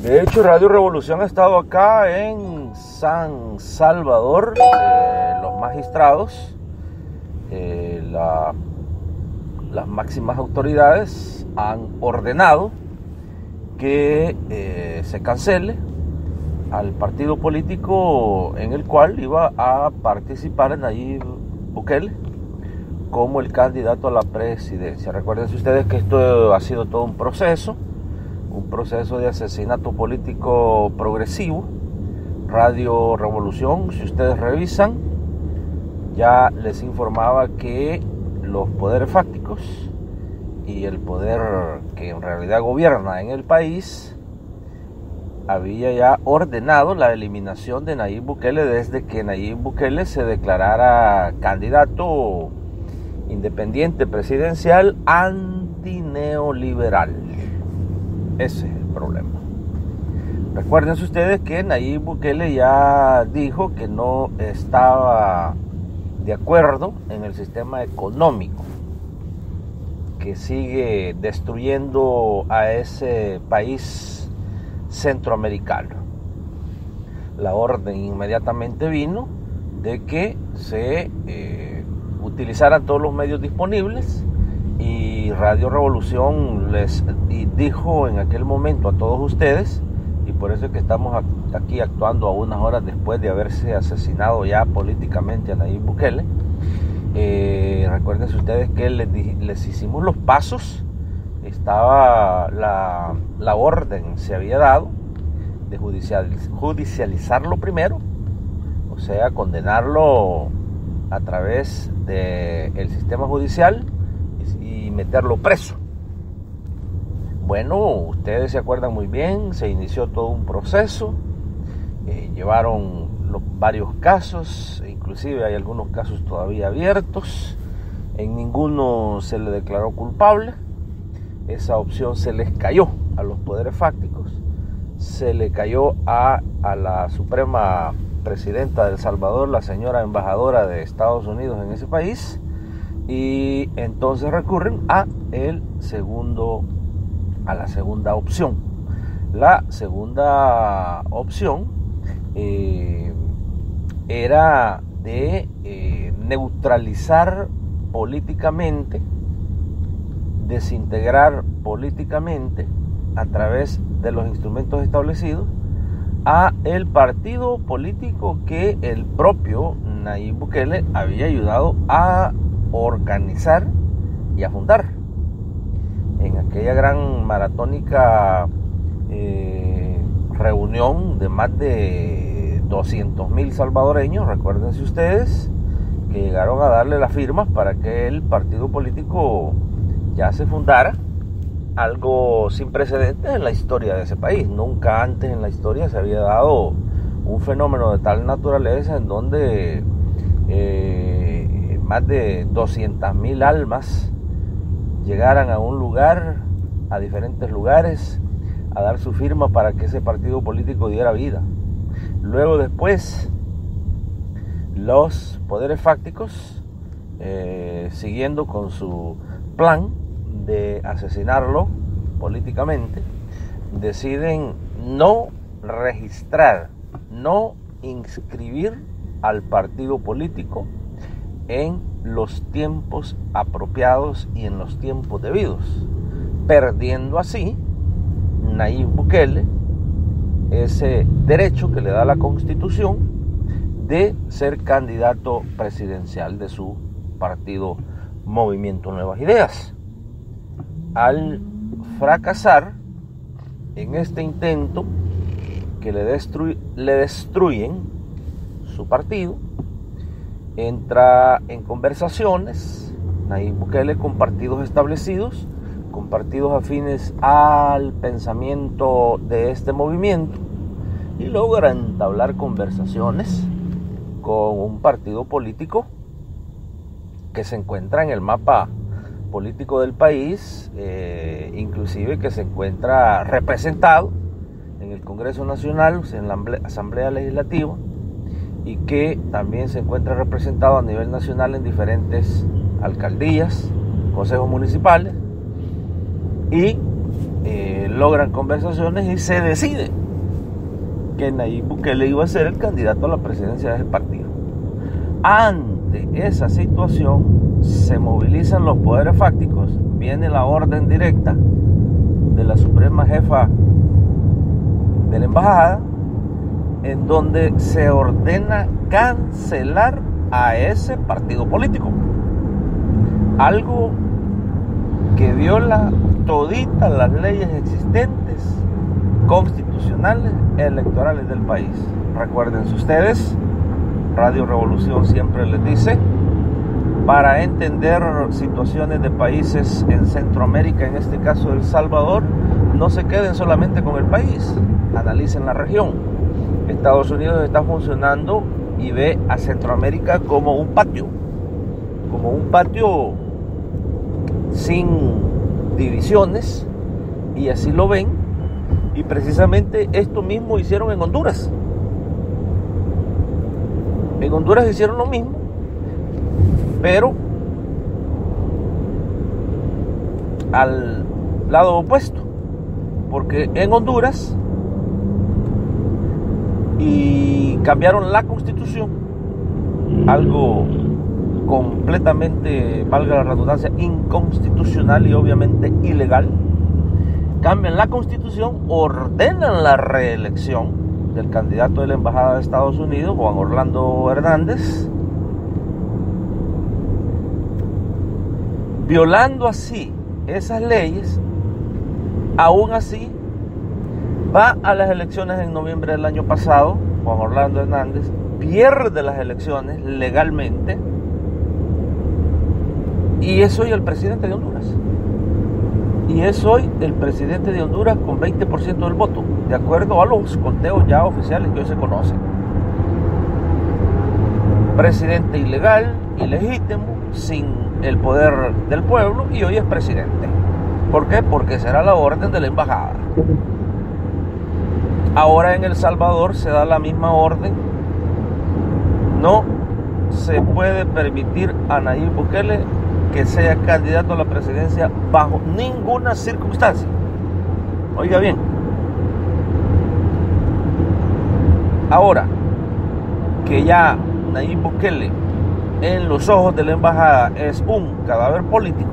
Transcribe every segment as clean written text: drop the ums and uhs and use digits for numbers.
De hecho, Radio Revolución ha estado acá en San Salvador. Los magistrados, las máximas autoridades han ordenado que se cancele al partido político en el cual iba a participar Nayib Bukele como el candidato a la presidencia. Recuerden ustedes que esto ha sido todo un proceso de asesinato político progresivo. Radio Revolución, si ustedes revisan, ya les informaba que los poderes fácticos y el poder que en realidad gobierna en el país había ya ordenado la eliminación de Nayib Bukele desde que Nayib Bukele se declarara candidato independiente presidencial antineoliberal. Ese es el problema. Recuerden ustedes que Nayib Bukele ya dijo que no estaba de acuerdo en el sistema económico que sigue destruyendo a ese país centroamericano. La orden inmediatamente vino de que se utilizaran todos los medios disponibles, y Radio Revolución les dijo en aquel momento a todos ustedes, y por eso es que estamos aquí actuando a unas horas después de haberse asesinado ya políticamente a Nayib Bukele. Recuerden ustedes que les hicimos los pasos. Estaba la orden, se había dado de judicializarlo primero, o sea, condenarlo a través del sistema judicial y meterlo preso. Bueno, ustedes se acuerdan muy bien, se inició todo un proceso, llevaron varios casos, inclusive hay algunos casos todavía abiertos, en ninguno se le declaró culpable. Esa opción se les cayó a los poderes fácticos, se le cayó a la Suprema Presidenta de El Salvador, la señora embajadora de Estados Unidos en ese país, y entonces recurren a la segunda opción. La segunda opción era de neutralizar políticamente, desintegrar políticamente a través de los instrumentos establecidos a el partido político que el propio Nayib Bukele había ayudado a organizar y a fundar en aquella gran maratónica reunión de más de 200,000 salvadoreños. Recuérdense ustedes que llegaron a darle las firmas para que el partido político ya se fundara, algo sin precedentes en la historia de ese país. Nunca antes en la historia se había dado un fenómeno de tal naturaleza en donde más de 200,000 almas llegaran a un lugar, a diferentes lugares, a dar su firma para que ese partido político diera vida. Luego después, los poderes fácticos, siguiendo con su plan de asesinarlo políticamente, deciden no registrar, no inscribir al partido político en los tiempos apropiados y en los tiempos debidos, perdiendo así Nayib Bukele ese derecho que le da la Constitución de ser candidato presidencial de su partido Movimiento Nuevas Ideas. Al fracasar en este intento que le destruyen su partido, entra en conversaciones Nayib Bukele con partidos establecidos, con partidos afines al pensamiento de este movimiento, y logra entablar conversaciones con un partido político que se encuentra en el mapa político del país, inclusive que se encuentra representado en el Congreso Nacional, en la Asamblea Legislativa, y que también se encuentra representado a nivel nacional en diferentes alcaldías, consejos municipales, y logran conversaciones y se decide que Nayib Bukele iba a ser el candidato a la presidencia de ese partido. Ante esa situación se movilizan los poderes fácticos, viene la orden directa de la suprema jefa de la embajada, en donde se ordena cancelar a ese partido político, algo que viola toditas las leyes existentes, constitucionales, electorales del país. Recuérdense ustedes, Radio Revolución siempre les dice, para entender situaciones de países en Centroamérica, en este caso El Salvador, no se queden solamente con el país, analicen la región. Estados Unidos está funcionando y ve a Centroamérica como un patio sin divisiones, y así lo ven, y precisamente esto mismo hicieron en Honduras. En Honduras hicieron lo mismo, pero al lado opuesto, porque en Honduras y cambiaron la constitución, algo completamente, valga la redundancia, inconstitucional y obviamente ilegal. Cambian la constitución, ordenan la reelección del candidato de la embajada de Estados Unidos, Juan Orlando Hernández, violando así esas leyes. Aún así va a las elecciones en noviembre del año pasado. Juan Orlando Hernández pierde las elecciones legalmente y es hoy el presidente de Honduras. Y es hoy el presidente de Honduras con 20% del voto, de acuerdo a los conteos ya oficiales que hoy se conocen. Presidente ilegal, ilegítimo, sin el poder del pueblo, y hoy es presidente. ¿Por qué? Porque será la orden de la embajada. Ahora en El Salvador se da la misma orden. No se puede permitir a Nayib Bukele que sea candidato a la presidencia bajo ninguna circunstancia. Oiga bien. Ahora que ya Nayib Bukele en los ojos de la embajada es un cadáver político,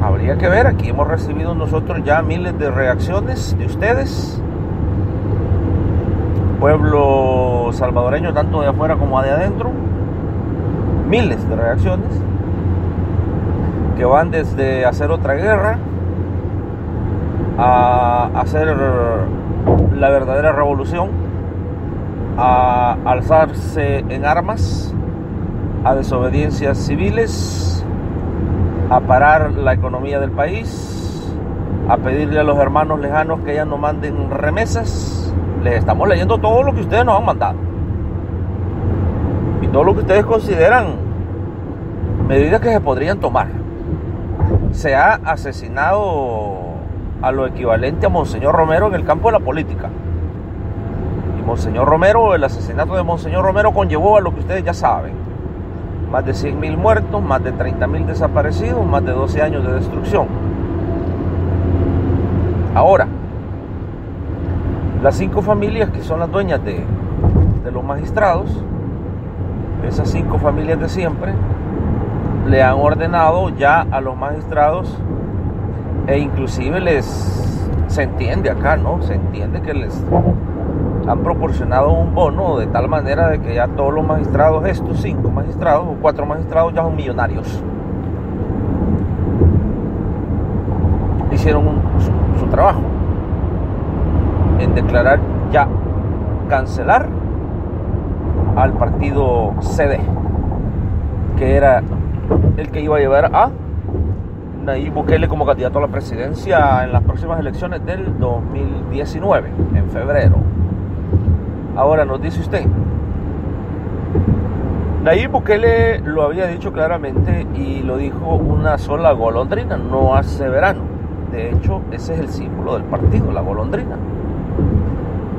habría que ver. Aquí hemos recibido nosotros ya miles de reacciones de ustedes, pueblo salvadoreño, tanto de afuera como de adentro, miles de reacciones que van desde hacer otra guerra a hacer la verdadera revolución, a alzarse en armas, a desobediencias civiles, a parar la economía del país, a pedirle a los hermanos lejanos que ya no manden remesas. Les estamos leyendo todo lo que ustedes nos han mandado y todo lo que ustedes consideran medidas que se podrían tomar. Se ha asesinado a lo equivalente a Monseñor Romero en el campo de la política. Y Monseñor Romero, el asesinato de Monseñor Romero conllevó a lo que ustedes ya saben: más de 100.000 muertos, más de 30.000 desaparecidos, más de 12 años de destrucción. Ahora, las 5 familias que son las dueñas de los magistrados, esas 5 familias de siempre, le han ordenado ya a los magistrados, e inclusive se entiende acá, ¿no? Se entiende que les han proporcionado un bono de tal manera de que ya todos los magistrados, estos 5 magistrados o 4 magistrados, ya son millonarios. Hicieron su trabajo en declarar ya, cancelar al partido CD, que era el que iba a llevar a Nayib Bukele como candidato a la presidencia en las próximas elecciones del 2019, en febrero. Ahora nos dice usted, Nayib Bukele lo había dicho claramente y lo dijo una sola golondrina: no hace verano. De hecho, ese es el símbolo del partido, la golondrina.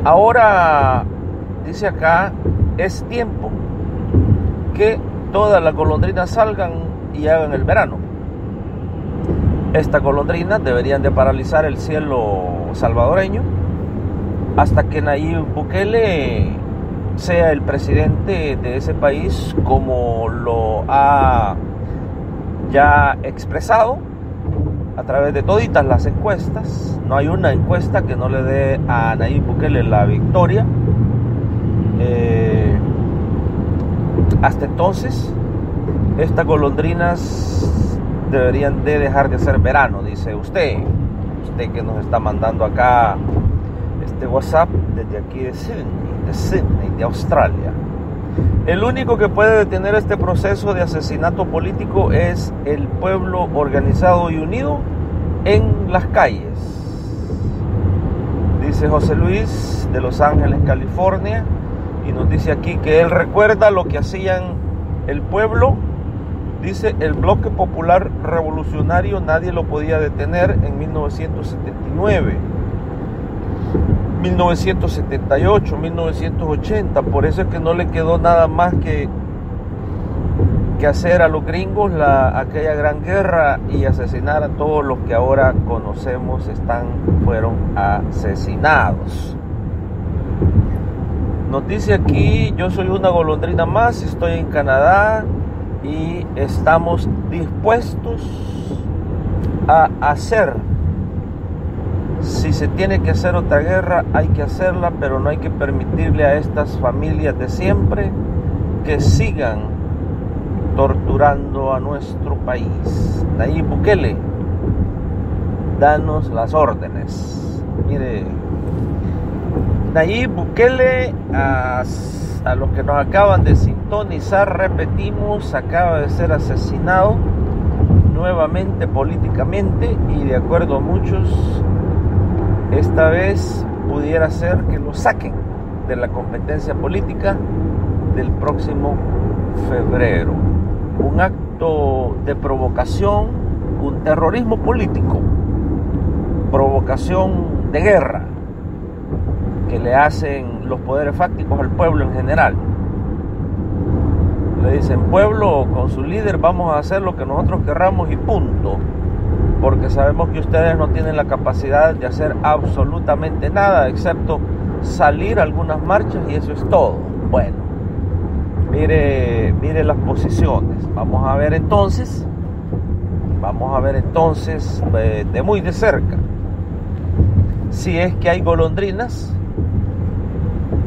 Ahora, dice acá, es tiempo que todas las golondrinas salgan y hagan el verano. Estas golondrinas deberían de paralizar el cielo salvadoreño hasta que Nayib Bukele sea el presidente de ese país, como lo ha ya expresado a través de toditas las encuestas. No hay una encuesta que no le dé a Nayib Bukele la victoria. Hasta entonces, estas golondrinas deberían de dejar de ser verano, dice usted que nos está mandando acá este WhatsApp desde aquí de Sydney, de Australia. El único que puede detener este proceso de asesinato político es el pueblo organizado y unido en las calles, dice José Luis de Los Ángeles, California, y nos dice aquí que él recuerda lo que hacían el pueblo. Dice: el bloque popular revolucionario nadie lo podía detener en 1979, 1978, 1980. Por eso es que no le quedó nada más que hacer a los gringos aquella gran guerra y asesinar a todos los que ahora conocemos fueron asesinados. Nos dice aquí: yo soy una golondrina más, estoy en Canadá y estamos dispuestos a hacer. Si se tiene que hacer otra guerra, hay que hacerla, pero no hay que permitirle a estas familias de siempre que sigan torturando a nuestro país. Nayib Bukele, danos las órdenes. Mire, Nayib Bukele, a los que nos acaban de sintonizar, repetimos, acaba de ser asesinado nuevamente políticamente, y de acuerdo a muchos, esta vez pudiera ser que lo saquen de la competencia política del próximo febrero. Un acto de provocación, un terrorismo político, provocación de guerra que le hacen los poderes fácticos al pueblo en general. Le dicen: pueblo, con su líder vamos a hacer lo que nosotros querramos y punto, porque sabemos que ustedes no tienen la capacidad de hacer absolutamente nada excepto salir a algunas marchas, y eso es todo. Bueno, mire las posiciones. Vamos a ver entonces de muy de cerca si es que hay golondrinas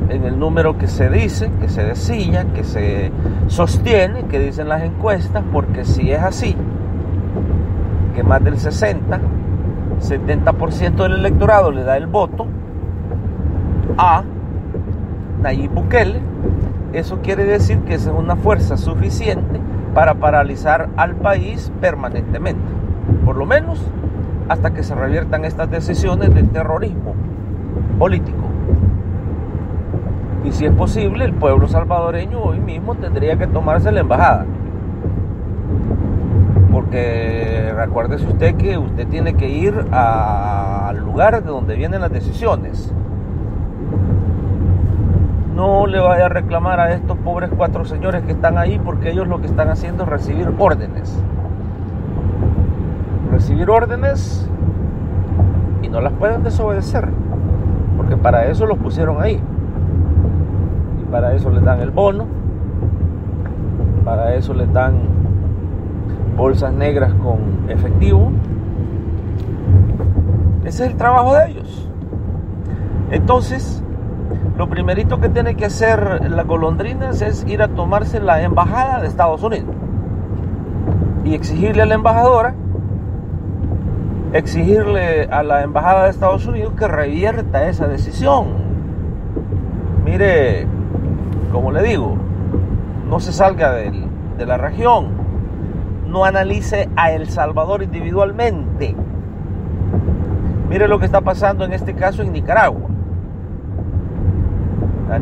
en el número que se dice, que se decía, que se sostiene, que dicen las encuestas, porque si es así, que más del 70% del electorado le da el voto a Nayib Bukele, eso quiere decir que esa es una fuerza suficiente para paralizar al país permanentemente, por lo menos hasta que se reviertan estas decisiones de terrorismo político. Y si es posible, el pueblo salvadoreño hoy mismo tendría que tomarse la embajada, porque recuérdese usted que usted tiene que ir al lugar de donde vienen las decisiones. No le vaya a reclamar a estos pobres 4 señores que están ahí, porque ellos lo que están haciendo es recibir órdenes y no las pueden desobedecer, porque para eso los pusieron ahí. Para eso les dan el bono, para eso les dan bolsas negras con efectivo. Ese es el trabajo de ellos. Entonces, lo primerito que tiene que hacer las golondrinas es ir a tomarse la embajada de Estados Unidos y exigirle a la embajadora, exigirle a la embajada de Estados Unidos que revierta esa decisión. Mire, como le digo, no se salga de la región, no analice a El Salvador individualmente. Mire lo que está pasando en este caso en Nicaragua.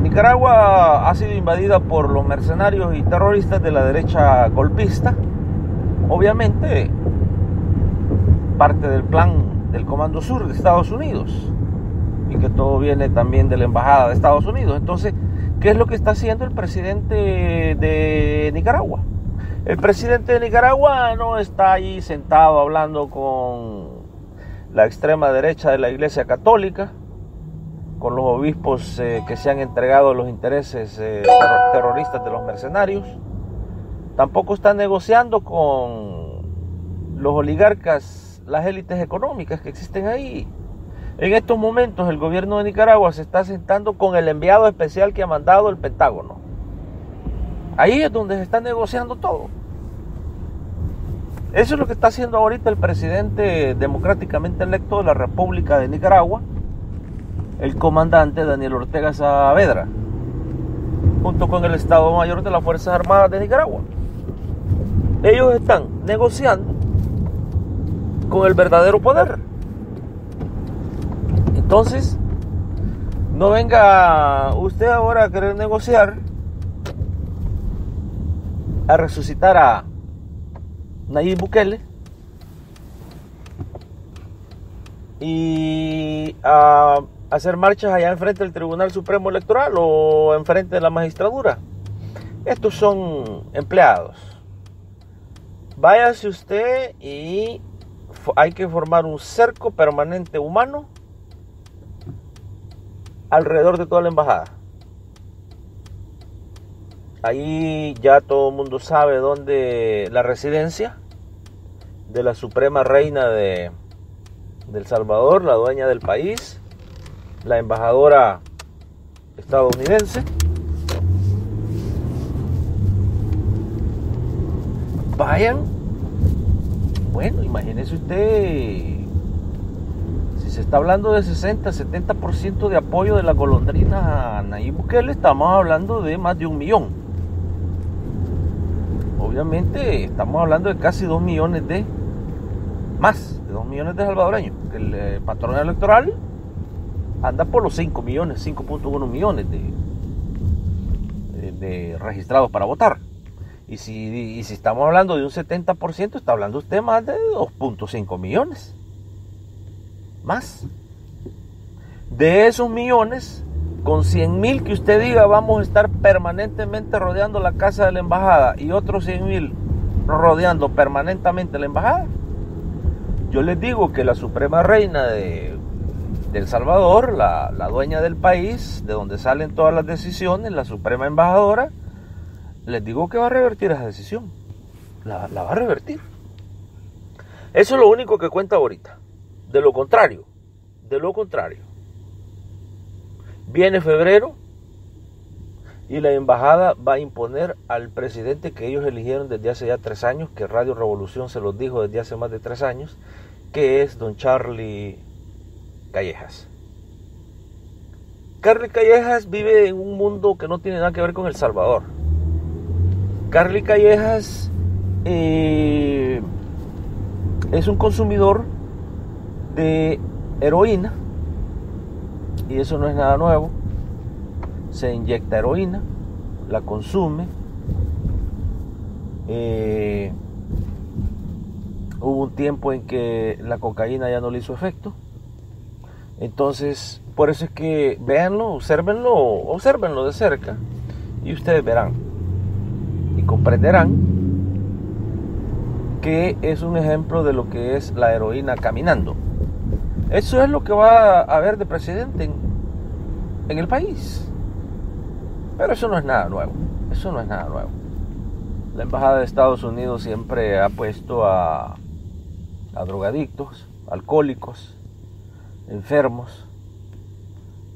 Nicaragua ha sido invadida por los mercenarios y terroristas de la derecha golpista, obviamente parte del plan del Comando Sur de Estados Unidos, y que todo viene también de la embajada de Estados Unidos. Entonces, ¿qué es lo que está haciendo el presidente de Nicaragua? El presidente de Nicaragua no está ahí sentado hablando con la extrema derecha de la Iglesia Católica, con los obispos que se han entregado a los intereses terroristas de los mercenarios. Tampoco está negociando con los oligarcas, las élites económicas que existen ahí. En estos momentos el gobierno de Nicaragua se está sentando con el enviado especial que ha mandado el Pentágono. Ahí es donde se está negociando todo. Eso es lo que está haciendo ahorita el presidente democráticamente electo de la República de Nicaragua, el comandante Daniel Ortega Saavedra, junto con el Estado Mayor de las Fuerzas Armadas de Nicaragua. Ellos están negociando con el verdadero poder. Entonces, no venga usted ahora a querer negociar, a resucitar a Nayib Bukele y a hacer marchas allá enfrente del Tribunal Supremo Electoral o enfrente de la magistratura. Estos son empleados. Váyase usted y hay que formar un cerco permanente humano alrededor de toda la embajada. Ahí ya todo el mundo sabe dónde la residencia de la Suprema Reina de El Salvador, la dueña del país, la embajadora estadounidense. Vayan. Bueno, imagínese usted, si se está hablando de 60-70% de apoyo de la golondrina a Nayib Bukele, estamos hablando de más de 1 millón. Obviamente estamos hablando de casi 2 millones de salvadoreños. El patrón electoral anda por los 5 millones, 5.1 millones de registrados para votar. Y si estamos hablando de un 70%, está hablando usted más de 2.5 millones. Más. De esos millones, con 100,000 que usted diga vamos a estar permanentemente rodeando la casa de la embajada y otros 100,000 rodeando permanentemente la embajada, yo les digo que la Suprema Reina de El Salvador, la dueña del país, de donde salen todas las decisiones, la Suprema Embajadora, les digo que va a revertir esa decisión. La va a revertir. Eso es lo único que cuenta ahorita. De lo contrario, viene febrero y la embajada va a imponer al presidente que ellos eligieron desde hace ya 3 años, que Radio Revolución se los dijo desde hace más de 3 años, que es don Charlie Callejas. Charlie Callejas vive en un mundo que no tiene nada que ver con El Salvador. Charlie Callejas es un consumidor de heroína, y eso no es nada nuevo. Se inyecta heroína, la consume. Hubo un tiempo en que la cocaína ya no le hizo efecto. Entonces, por eso es que véanlo, obsérvenlo de cerca, y ustedes verán y comprenderán que es un ejemplo de lo que es la heroína caminando. Eso es lo que va a haber de presidente en el país. Pero eso no es nada nuevo. La embajada de Estados Unidos siempre ha puesto a drogadictos, alcohólicos, enfermos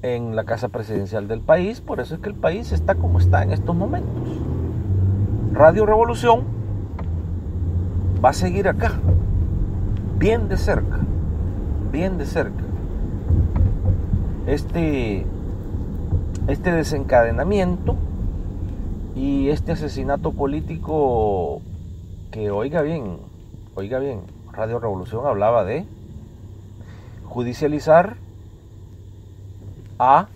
en la casa presidencial del país. Por eso es que el país está como está en estos momentos. Radio Revolución va a seguir acá, bien de cerca. Este desencadenamiento y este asesinato político que, oiga bien, Radio Revolución hablaba de judicializar a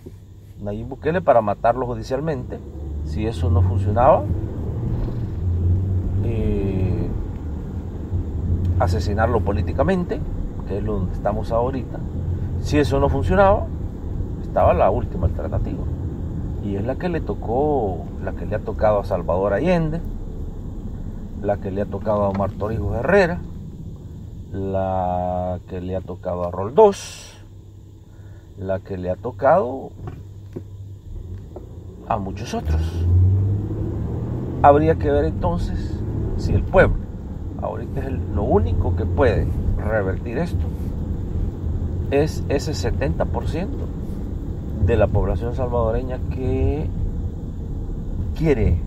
Nayib Bukele para matarlo judicialmente. Si eso no funcionaba, asesinarlo políticamente, que es donde estamos ahorita. Si eso no funcionaba, estaba la última alternativa, y es la que le ha tocado a Salvador Allende, la que le ha tocado a Omar Torrijos Herrera, la que le ha tocado a Roldós, la que le ha tocado a muchos otros. Habría que ver entonces si el pueblo, ahorita es lo único que puede revertir esto, es ese 70% de la población salvadoreña que quiere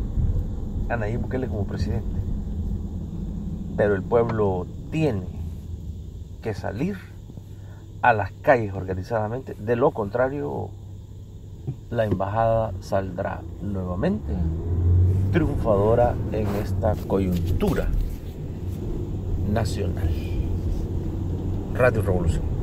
a Nayib Bukele como presidente. Pero el pueblo tiene que salir a las calles organizadamente. De lo contrario, la embajada saldrá nuevamente triunfadora en esta coyuntura nacional. Radio Revolución.